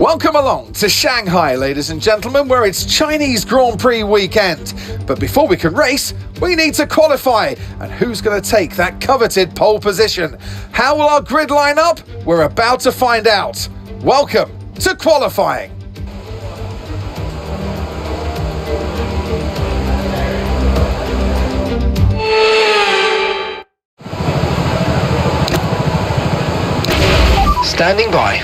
Welcome along to Shanghai, ladies and gentlemen, where it's Chinese Grand Prix weekend. But before we can race, we need to qualify. And who's going to take that coveted pole position? How will our grid line up? We're about to find out. Welcome to qualifying. Standing by.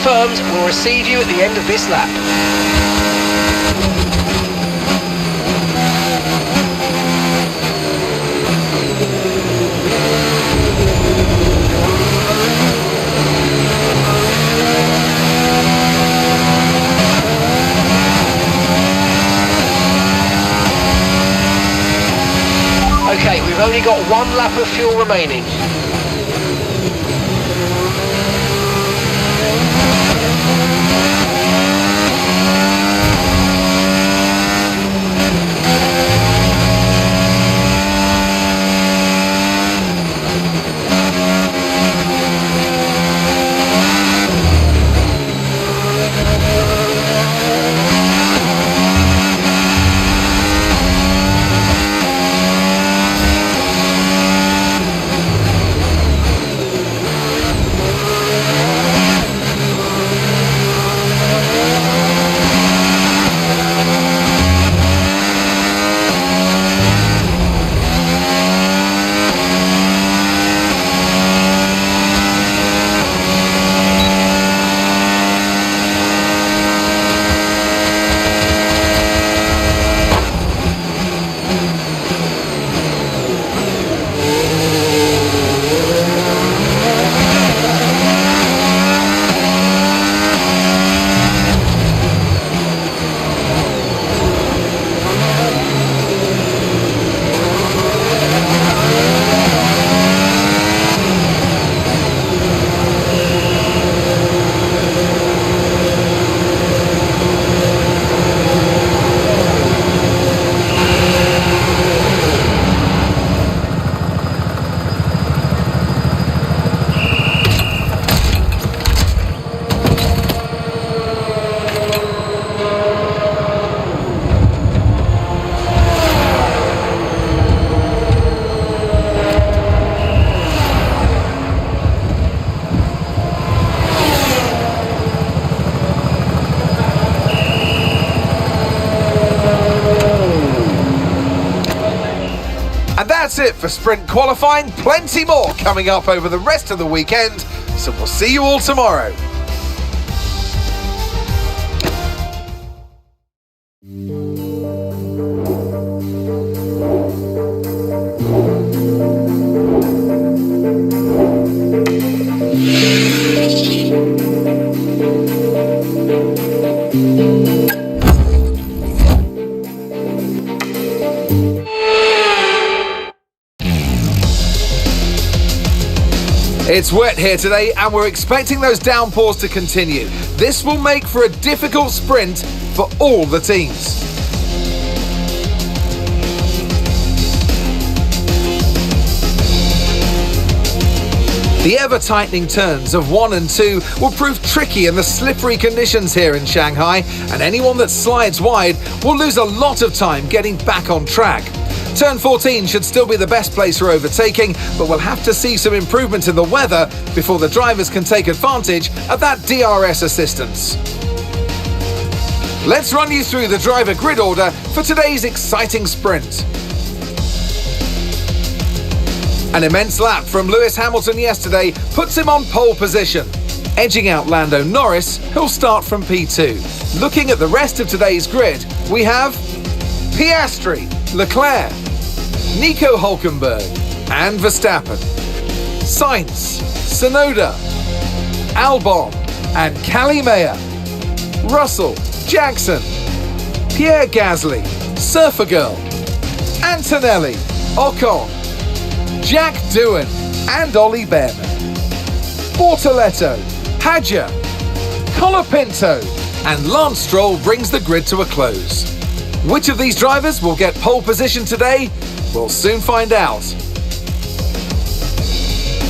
Confirmed, we'll receive you at the end of this lap. Okay, we've only got one lap of fuel remaining. it for sprint qualifying. Plenty more coming up over the rest of the weekend, so we'll see you all tomorrow. It's wet here today and we're expecting those downpours to continue. This will make for a difficult sprint for all the teams. The ever-tightening turns of 1 and 2 will prove tricky in the slippery conditions here in Shanghai, and anyone that slides wide will lose a lot of time getting back on track. Turn 14 should still be the best place for overtaking, but we'll have to see some improvement in the weather before the drivers can take advantage of that DRS assistance. Let's run you through the driver grid order for today's exciting sprint. An immense lap from Lewis Hamilton yesterday puts him on pole position, edging out Lando Norris, who'll start from P2. Looking at the rest of today's grid, we have Piastri, Leclerc, Nico Hülkenberg and Verstappen, Sainz, Tsunoda, Albon and Cali Meyer, Russell, Jackson, Pierre Gasly, Surfer Girl, Antonelli, Ocon, Jack Doohan and Ollie Behrman, Bortoletto, Hadja, Colapinto and Lance Stroll brings the grid to a close. Which of these drivers will get pole position today? We'll soon find out.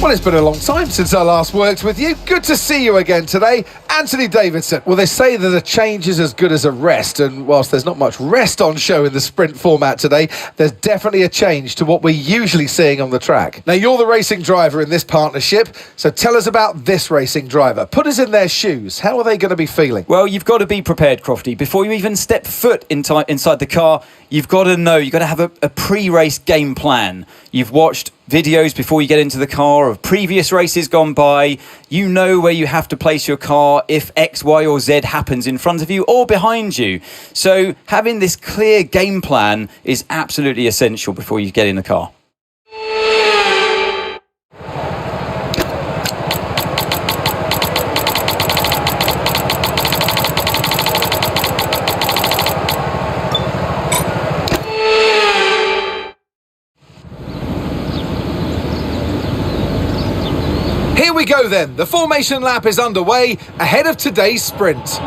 Well, it's been a long time since I last worked with you. Good to see you again today. Anthony Davidson. Well, they say that a change is as good as a rest, and whilst there's not much rest on show in the sprint format today, there's definitely a change to what we're usually seeing on the track. Now, you're the racing driver in this partnership, so tell us about this racing driver. Put us in their shoes. How are they going to be feeling? Well, you've got to be prepared, Crofty. Before you even step foot inside the car, you've got to know, you've got to have a pre-race game plan. You've watched videos before you get into the car of previous races gone by. You know where you have to place your car if X, Y or Z happens in front of you or behind you. So having this clear game plan is absolutely essential before you get in the car. Here we go then. The formation lap is underway ahead of today's sprint.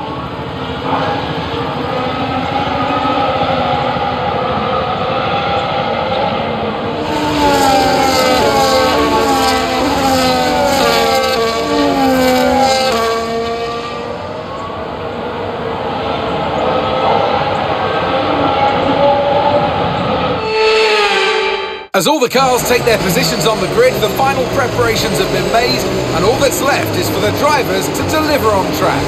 As all the cars take their positions on the grid, the final preparations have been made, and all that's left is for the drivers to deliver on track.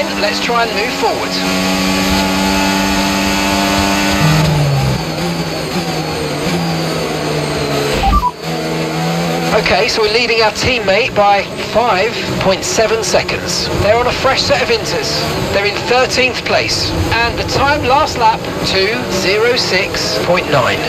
line, let's try and move forward. Okay, so we're leading our teammate by 5.7 seconds. They're on a fresh set of inters. They're in 13th place. And the time last lap, 2:06.9.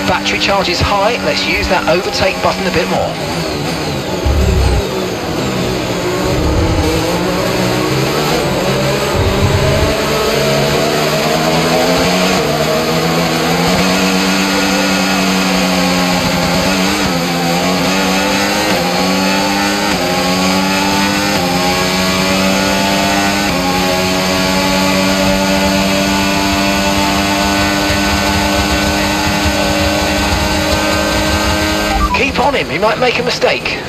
Battery charge is high, let's use that overtake button a bit more. Keep on him, he might make a mistake.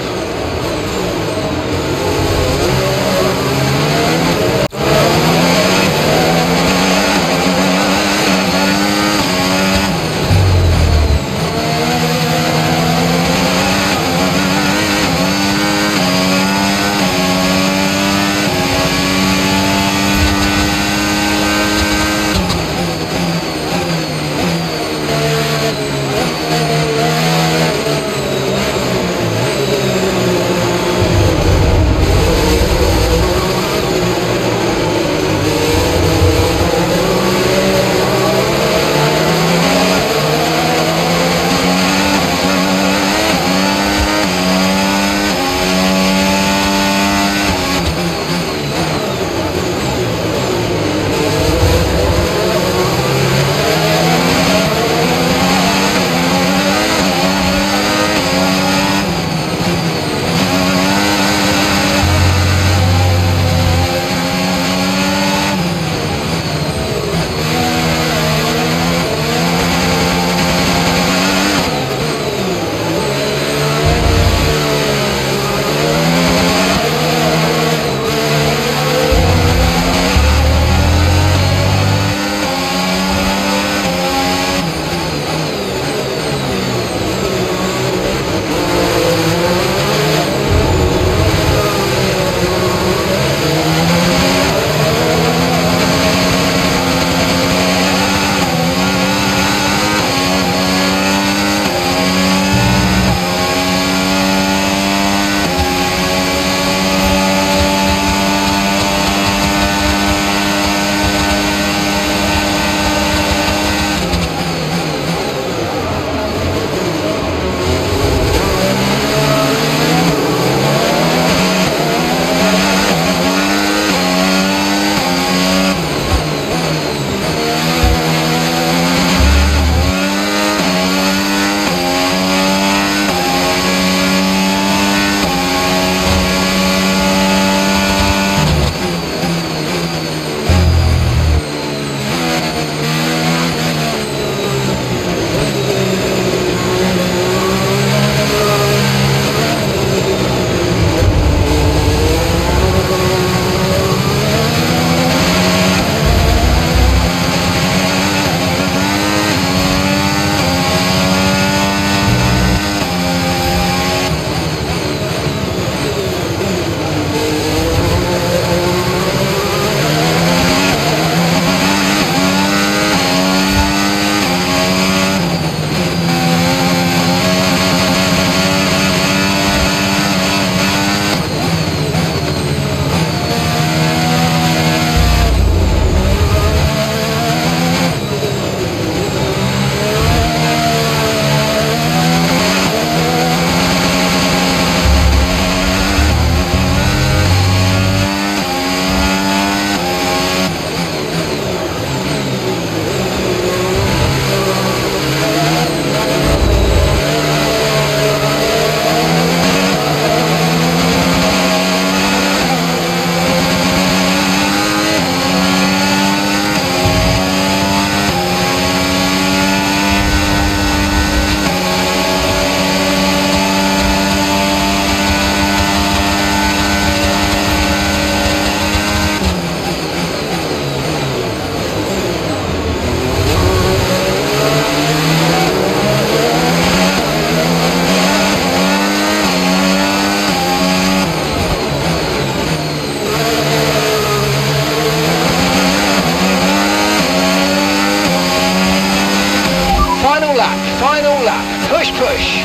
push.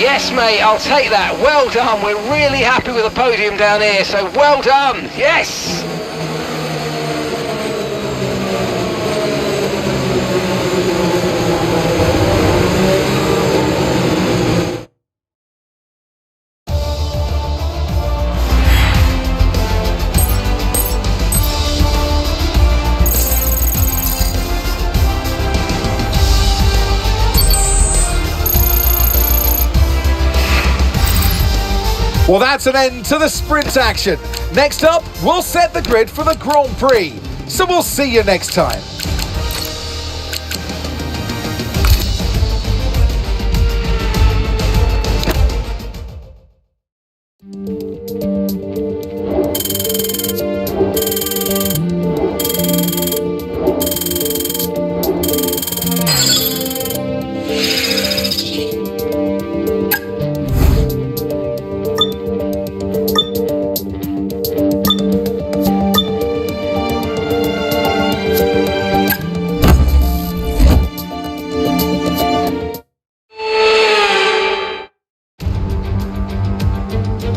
Yes, mate, I'll take that. Well done. We're really happy with the podium down here, so well done. Yes. Well, that's an end to the sprint action. Next up, we'll set the grid for the Grand Prix. So we'll see you next time.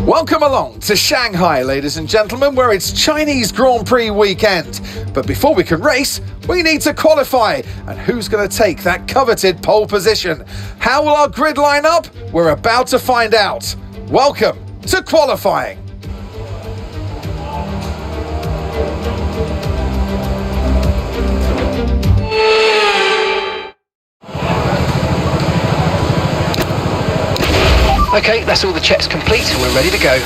Welcome along to Shanghai, ladies and gentlemen, where it's Chinese Grand Prix weekend. But before we can race, we need to qualify. And who's going to take that coveted pole position? How will our grid line up? We're about to find out. Welcome to qualifying. Okay, that's all the checks complete. We're ready to go.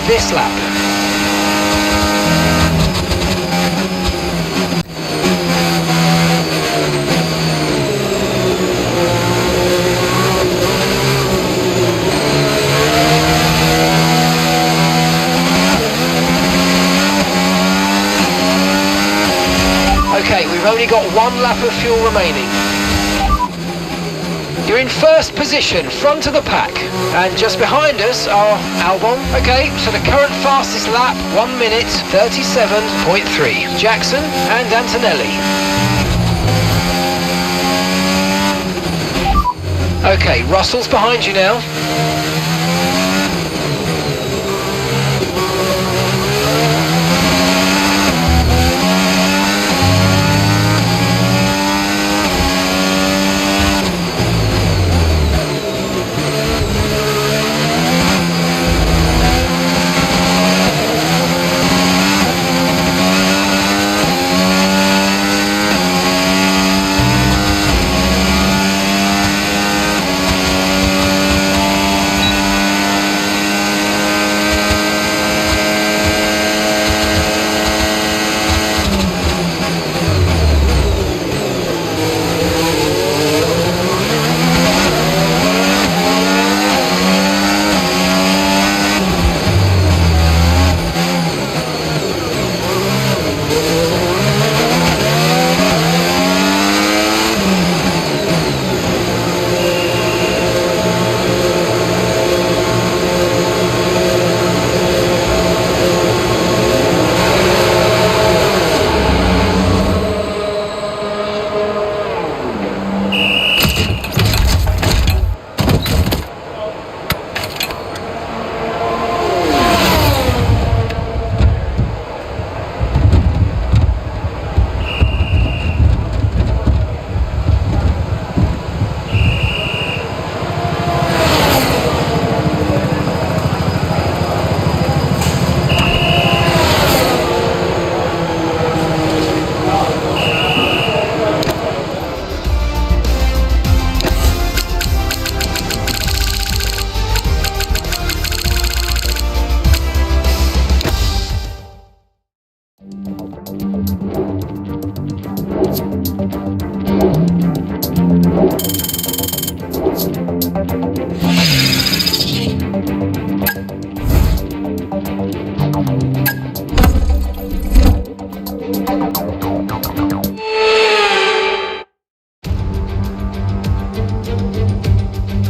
this lap. Okay, we've only got one lap of fuel remaining. You're in first position, front of the pack. And just behind us are Albon. Okay, so the current fastest lap, 1 minute 37.3. Jackson and Antonelli. Okay, Russell's behind you now.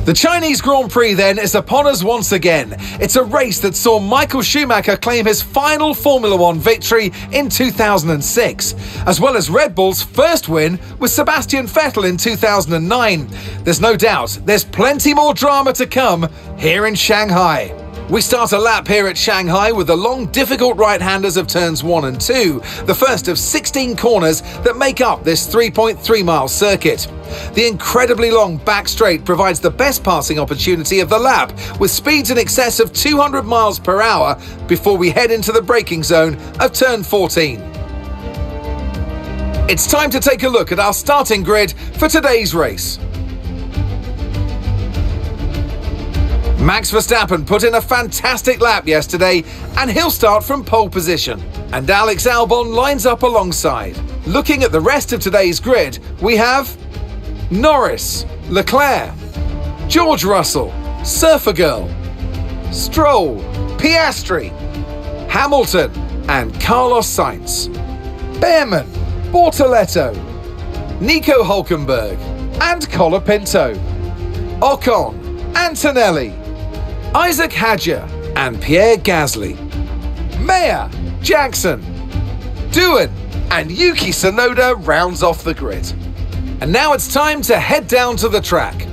The Chinese Grand Prix then is upon us once again. It's a race that saw Michael Schumacher claim his final Formula One victory in 2006, as well as Red Bull's first win with Sebastian Vettel in 2009. There's no doubt there's plenty more drama to come here in Shanghai. We start a lap here at Shanghai with the long, difficult right-handers of turns 1 and 2, the first of 16 corners that make up this 3.3-mile circuit. The incredibly long back straight provides the best passing opportunity of the lap, with speeds in excess of 200 miles per hour before we head into the braking zone of turn 14. It's time to take a look at our starting grid for today's race. Max Verstappen put in a fantastic lap yesterday, and he'll start from pole position. And Alex Albon lines up alongside. Looking at the rest of today's grid, we have Norris, Leclerc, George Russell, Surfer Girl, Stroll, Piastri, Hamilton and Carlos Sainz, Behrman, Bortoletto, Nico Hülkenberg and Colapinto, Ocon, Antonelli, Isaac Hadjar and Pierre Gasly, Mayer, Jackson, Doohan and Yuki Tsunoda rounds off the grid. And now it's time to head down to the track.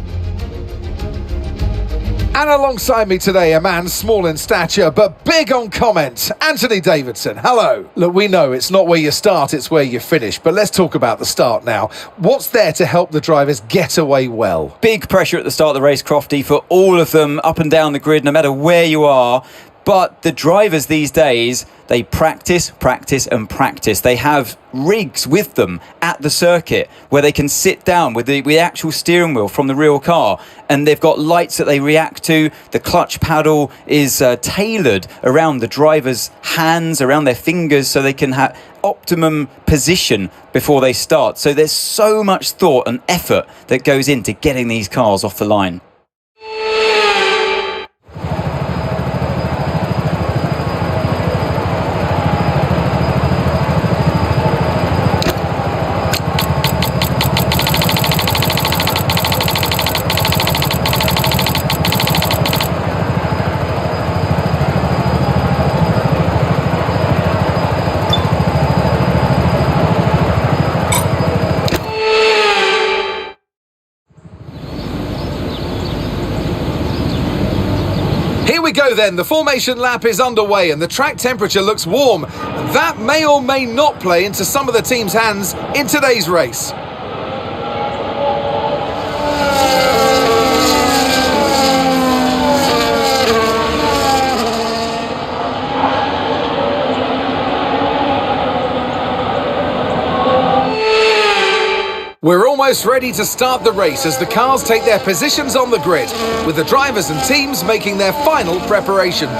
And alongside me today, a man small in stature but big on comment, Anthony Davidson. Hello. Look, we know it's not where you start, it's where you finish. But let's talk about the start now. What's there to help the drivers get away well? Big pressure at the start of the race, Crofty, for all of them up and down the grid, no matter where you are. But the drivers these days, they practice, practice and practice. They have rigs with them at the circuit where they can sit down with the actual steering wheel from the real car, and they've got lights that they react to. The clutch paddle is tailored around the driver's hands, around their fingers, so they can have optimum position before they start. So there's so much thought and effort that goes into getting these cars off the line. Here we go then, the formation lap is underway and the track temperature looks warm. That may or may not play into some of the team's hands in today's race. We're almost ready to start the race as the cars take their positions on the grid, with the drivers and teams making their final preparations.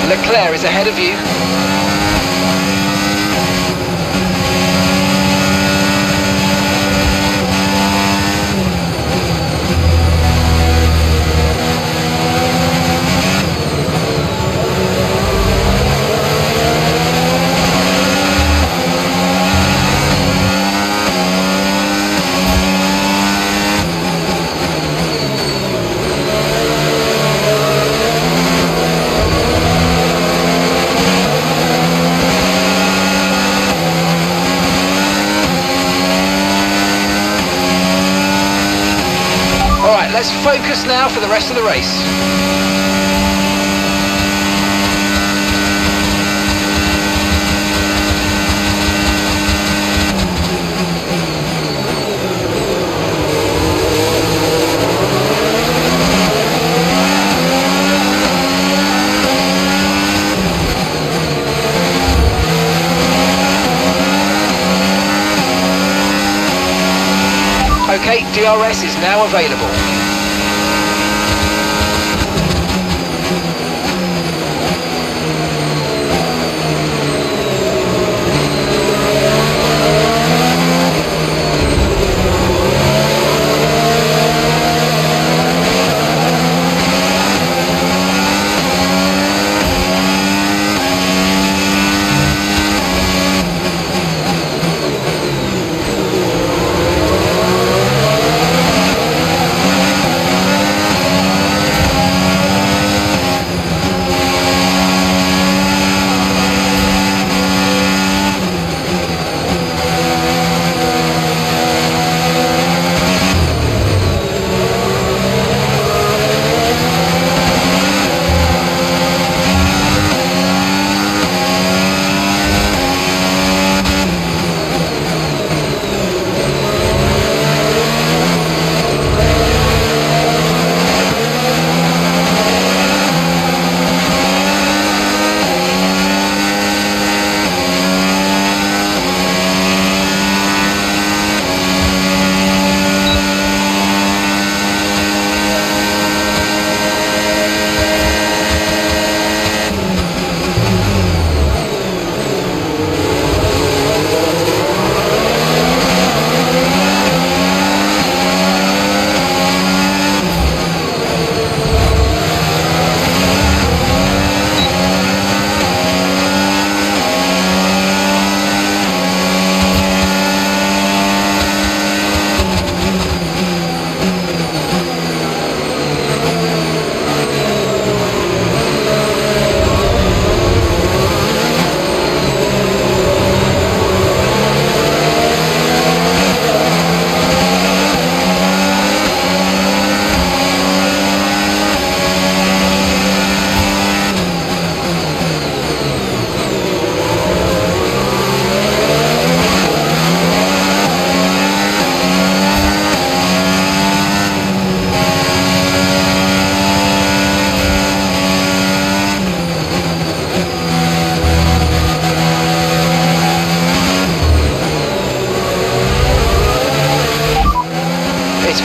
Leclerc is ahead of you. Let's focus now for the rest of the race. Okay, DRS is now available.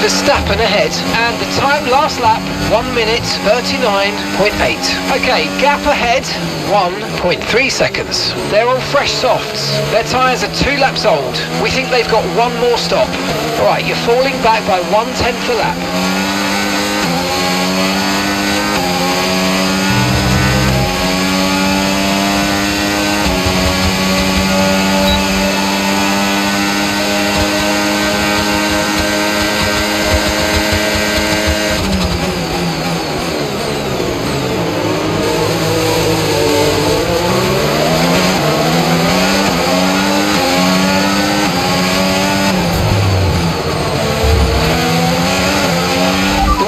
Verstappen ahead, and the time last lap, 1 minute 39.8. Okay, gap ahead, 1.3 seconds. They're on fresh softs. Their tyres are 2 laps old. We think they've got one more stop. Right, you're falling back by 1/10 a lap.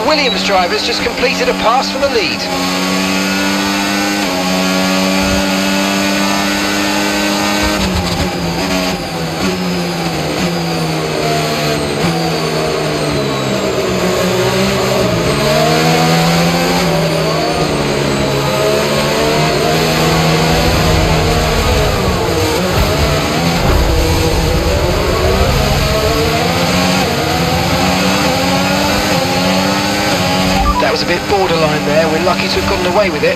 Williams drivers just completed a pass for the lead. That was a bit borderline there. We're lucky to have gotten away with it.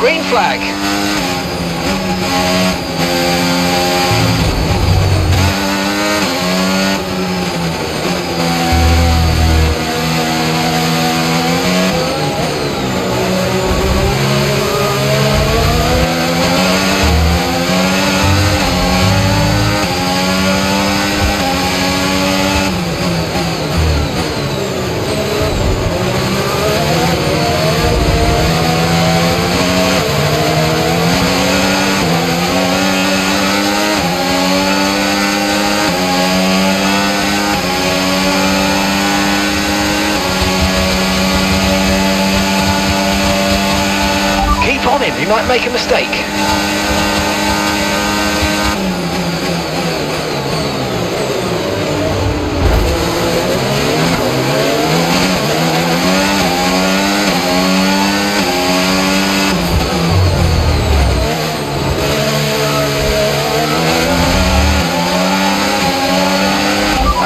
Green flag. You might make a mistake.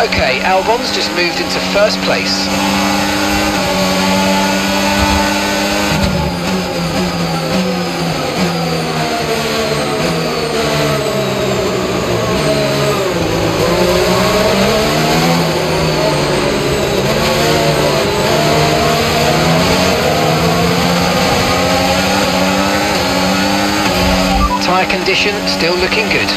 Okay, Albon's just moved into first place. Tyre condition still looking good.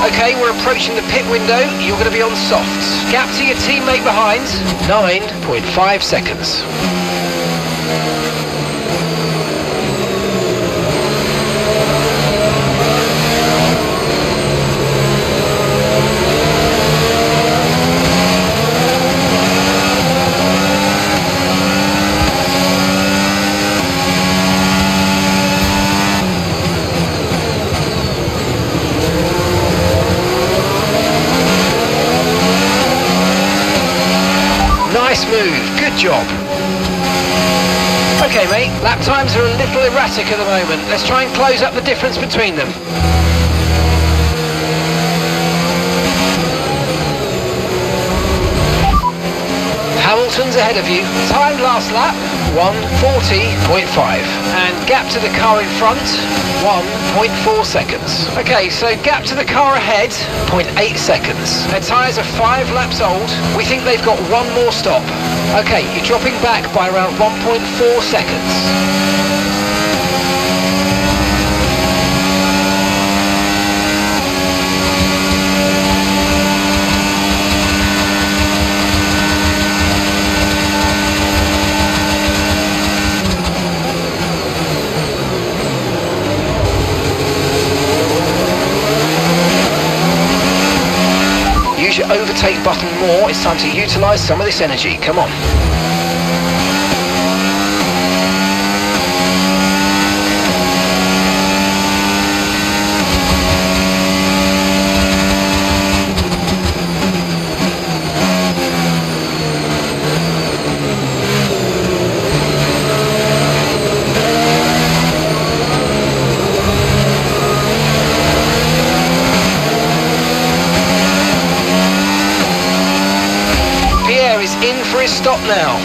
Okay, we're approaching the pit window. You're going to be on softs. Gap to your teammate behind, 9.5 seconds. Nice move, good job. Okay, mate, lap times are a little erratic at the moment. Let's try and close up the difference between them. Hamilton's ahead of you. Time last lap, 1:40.5. And gap to the car in front, 1.4 seconds. Okay, so gap to the car ahead, 0.8 seconds. Their tyres are 5 laps old. We think they've got one more stop. Okay, you're dropping back by around 1.4 seconds. Use your overtake button more. It's time to utilise some of this energy. Come on. Is in for his stop now.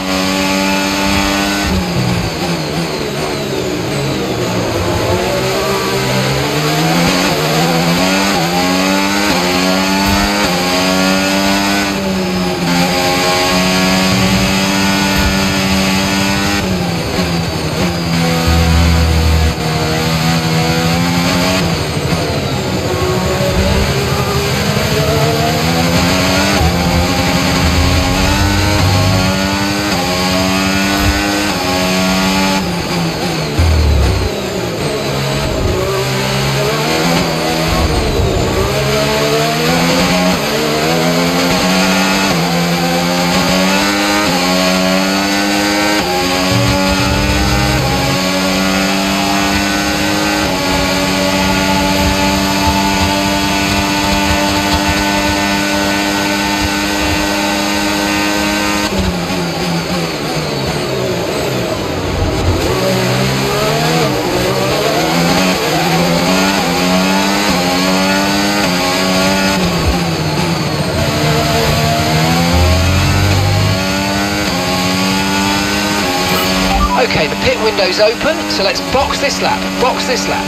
Okay, the pit window's open, so let's box this lap, box this lap.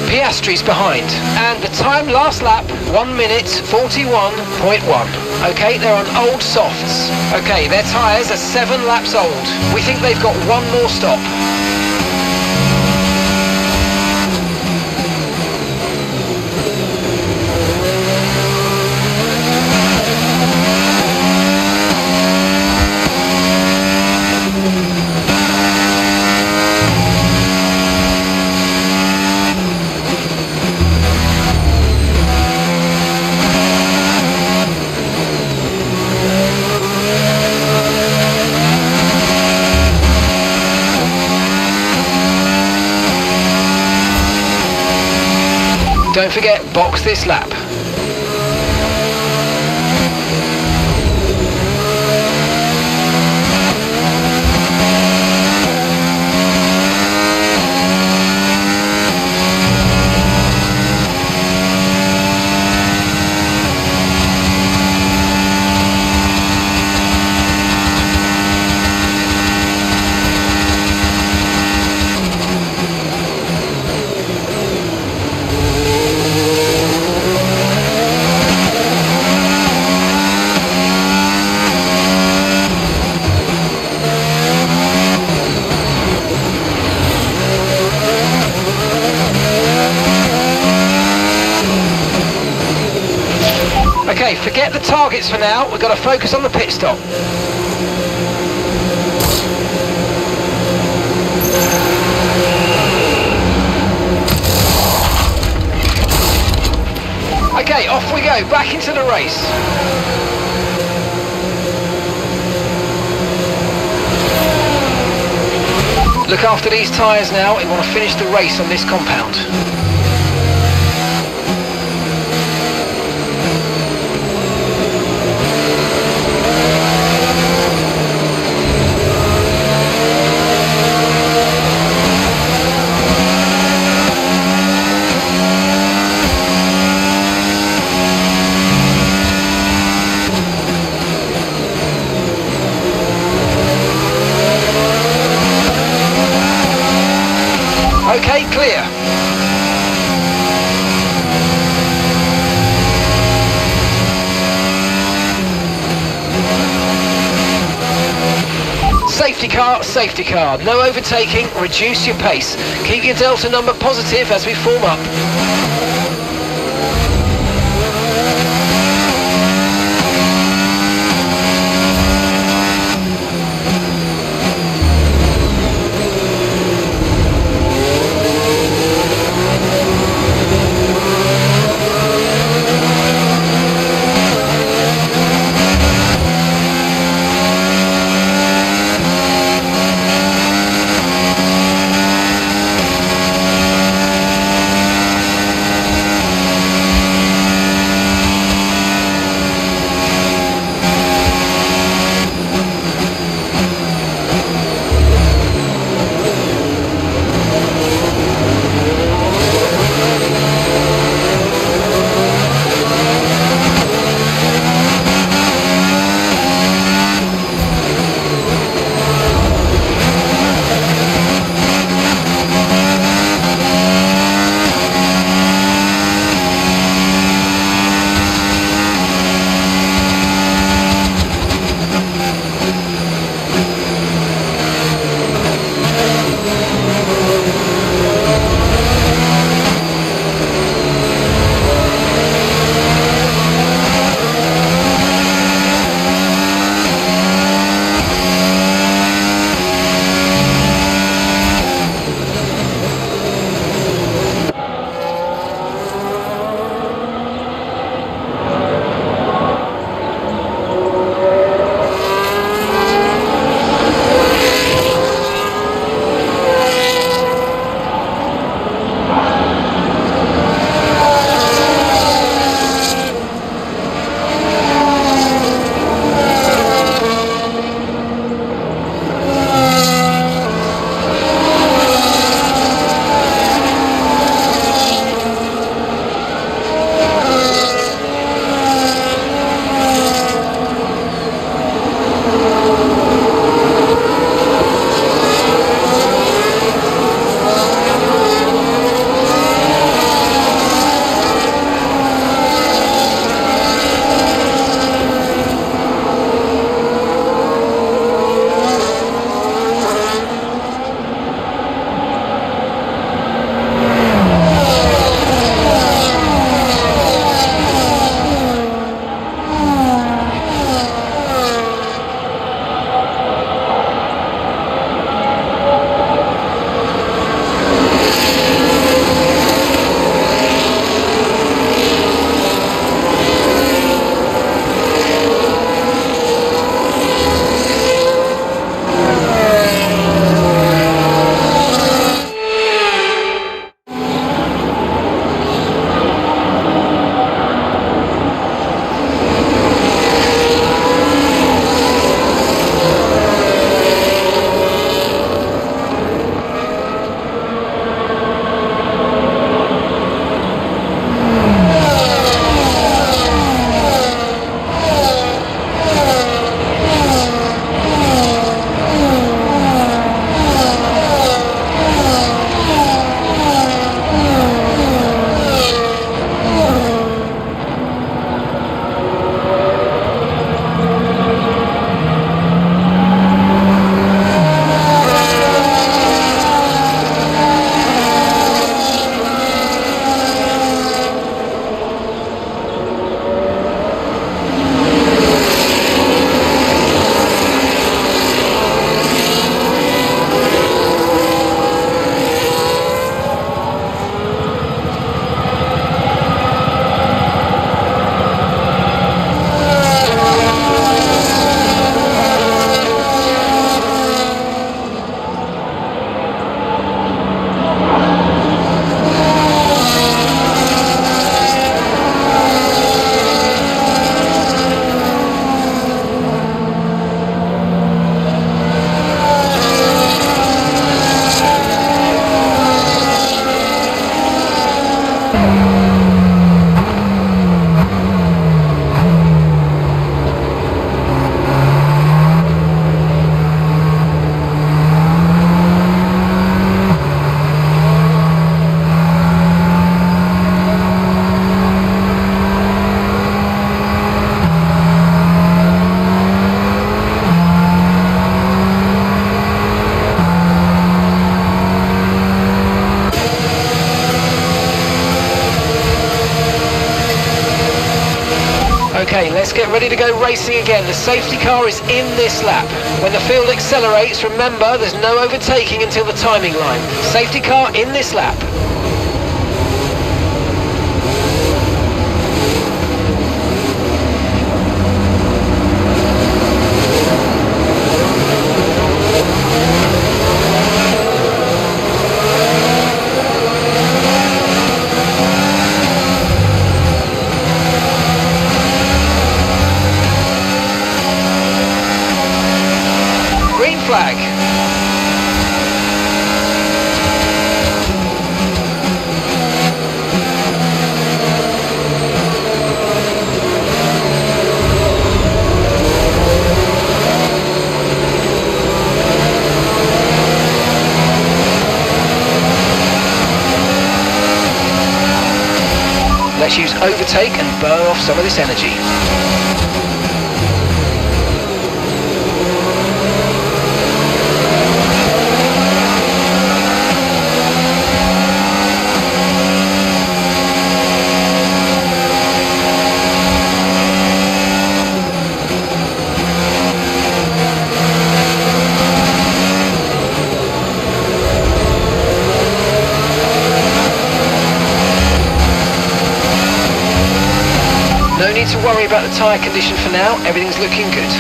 Piastri's behind, and the time last lap, 1:41.1. Okay, they're on old softs. Okay, their tyres are 7 laps old. We think they've got one more stop. Don't forget, box this lap. Okay, forget the targets for now. We've got to focus on the pit stop. Okay, off we go, back into the race. Look after these tyres now. We want to finish the race on this compound. Safety car, no overtaking, reduce your pace. Keep your delta number positive as we form up. Okay, let's get ready to go racing again. The safety car is in this lap. When the field accelerates, remember there's no overtaking until the timing line. Safety car in this lap. Flag. Let's use overtake and burn off some of this energy. No need to worry about the tyre condition for now, everything's looking good.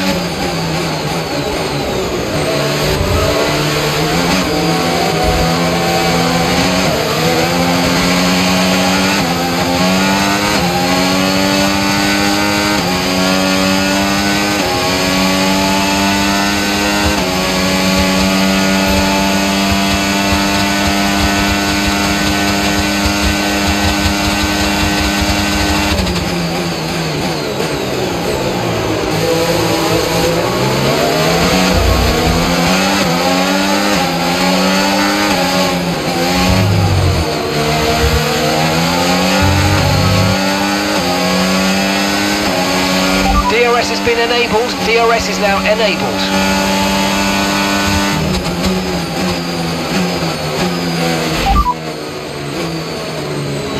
DRS has been enabled, DRS is now enabled.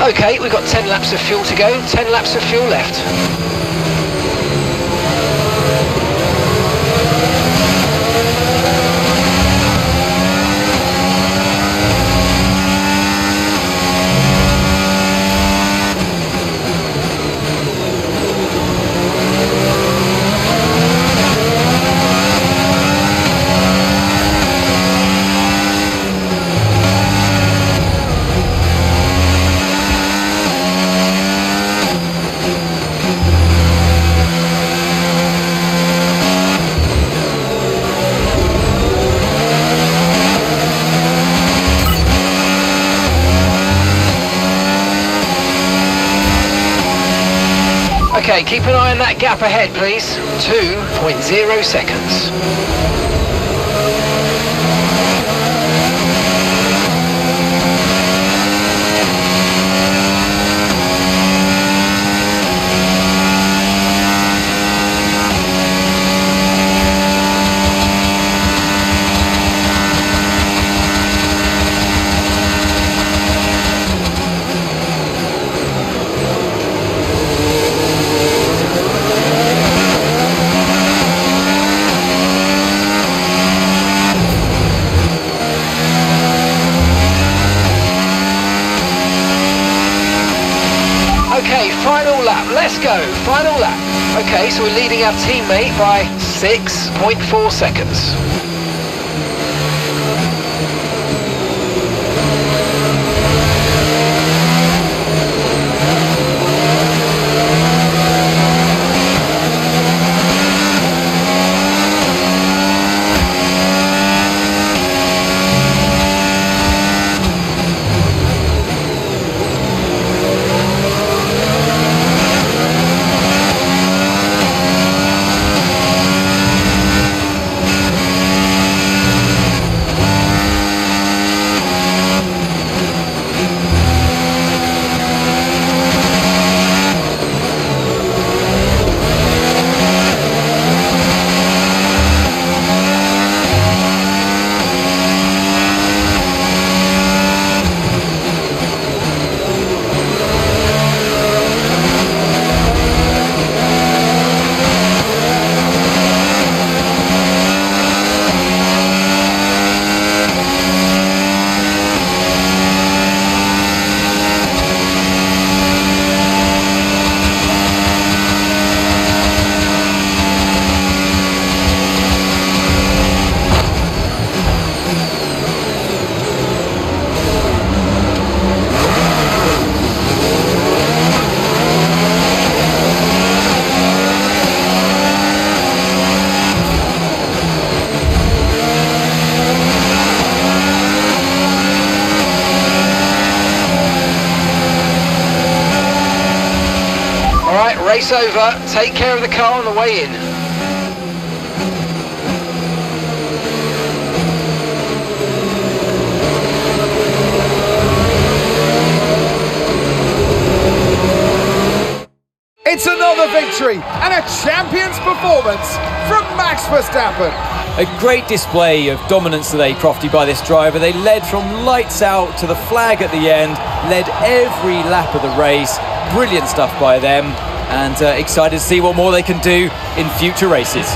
Okay, we've got 10 laps of fuel to go, 10 laps of fuel left. Okay, keep an eye on that gap ahead, please. 2.0 seconds. Okay, final lap, let's go, final lap. Okay, so we're leading our teammate by 6.4 seconds. Race over. Take care of the car on the way in. It's another victory and a champion's performance from Max Verstappen. A great display of dominance today, Crofty, by this driver. They led from lights out to the flag at the end, led every lap of the race. Brilliant stuff by them, and excited to see what more they can do in future races.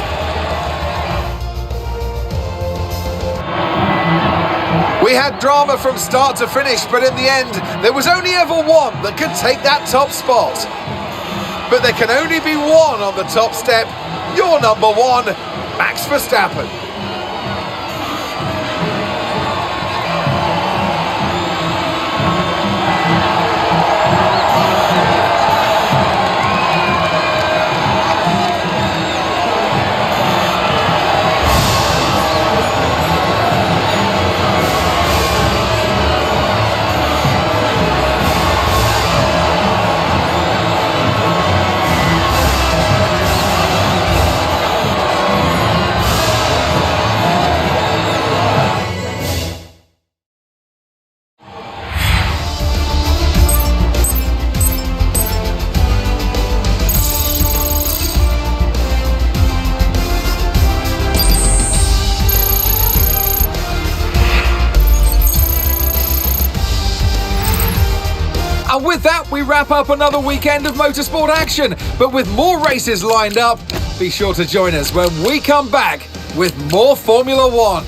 We had drama from start to finish, but in the end, there was only ever one that could take that top spot. But there can only be one on the top step. Your number one, Max Verstappen. And with that, we wrap up another weekend of motorsport action. But with more races lined up, be sure to join us when we come back with more Formula One.